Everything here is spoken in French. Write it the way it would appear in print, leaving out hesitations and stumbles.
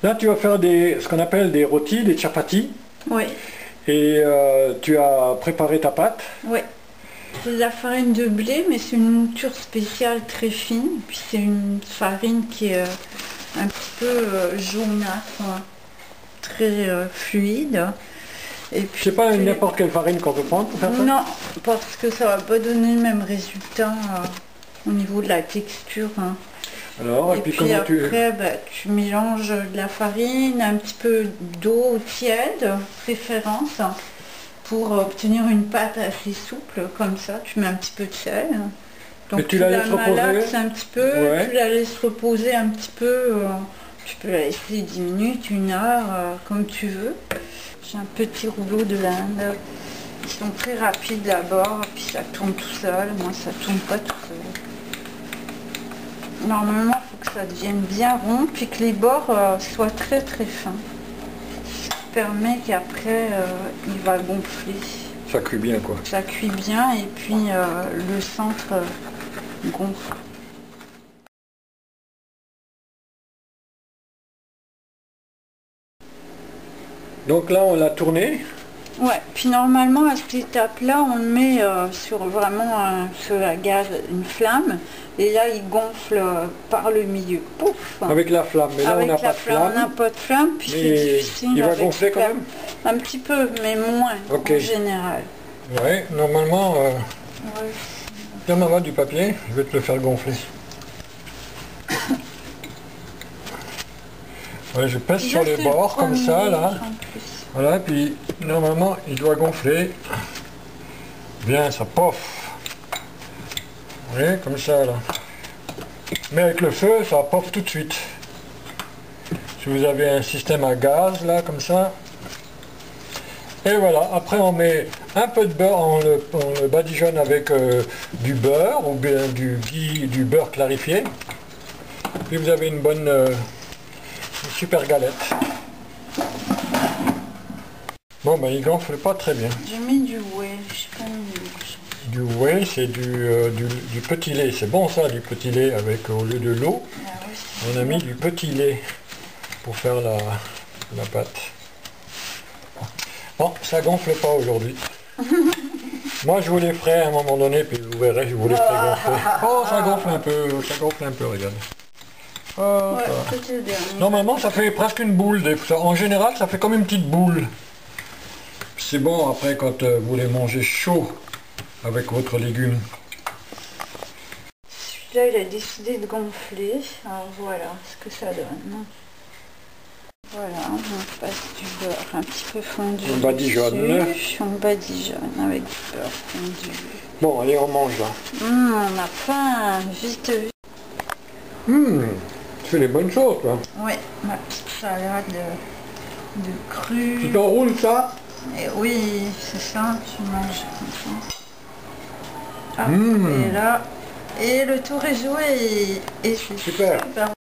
Là, tu vas faire ce qu'on appelle des rôtis, des chapatis. Oui. Et tu as préparé ta pâte. Oui. C'est de la farine de blé, mais c'est une mouture spéciale très fine. Puis c'est une farine qui est un petit peu jaunâtre, très fluide. Et puis, C'est pas n'importe quelle farine qu'on peut prendre pour faire ça? Non, parce que ça va pas donner le même résultat au niveau de la texture. Alors, et puis après, tu mélanges de la farine, un petit peu d'eau tiède, préférence, pour obtenir une pâte assez souple, comme ça. Tu mets un petit peu de sel. Donc tu la laisses reposer un petit peu, tu la laisses reposer un petit peu. Tu peux la laisser 10 minutes, 1 heure, comme tu veux. J'ai un petit rouleau de l'Inde. Ils sont très rapides d'abord, puis ça tourne tout seul. Moi, ça tourne pas tout seul. Normalement, il faut que ça devienne bien rond, puis que les bords soient très très fins. Ça permet qu'après, il va gonfler. Ça cuit bien, quoi. Ça cuit bien, et puis le centre gonfle. Donc là, on l'a tourné. Ouais, puis normalement à cette étape-là, on le met sur la gaz une flamme, et là il gonfle par le milieu. Pouf! Avec la flamme, mais là on n'a pas de flamme. On n'a pas de flamme, puis c'est difficile. Il va gonfler quand même? Un petit peu, mais moins en général. Ouais, normalement, tiens maman du papier, je vais te le faire gonfler. Ouais, je pèse sur les bords comme ça, là. Voilà, puis normalement il doit gonfler. Bien, ça poffe. Vous voyez, comme ça là. Mais avec le feu, ça poffe tout de suite. Si vous avez un système à gaz, là, comme ça. Et voilà, après on met un peu de beurre, on le badigeonne avec du beurre, ou bien du beurre clarifié. Puis vous avez une bonne, super galette. Bon, ben il gonfle pas très bien. J'ai mis du whey, je sais pas mis du whey, c'est du petit lait. C'est bon ça, du petit lait, avec au lieu de l'eau. On a mis du petit lait pour faire la pâte. Bon, ça gonfle pas aujourd'hui. Moi je vous les ferai à un moment donné, puis vous verrez, je vous les ferai gonfler. Oh, ça gonfle un peu, regarde. Oh, normalement ça fait presque une boule. En général ça fait comme une petite boule. C'est bon après quand vous les mangez chaud avec votre légume. Celui-là il a décidé de gonfler. Alors voilà ce que ça donne. Voilà, on passe du beurre un petit peu fondu. On badigeonne. On badigeonne avec du beurre fondu. Bon, allez, on mange là. On a faim, vite. Tu fais les bonnes choses, toi. Oui, ma petite salade de cru. Tu t'enroules ça? Et oui, c'est ça, tu manges comme ça. Et là, et le tour est joué. Et c'est super.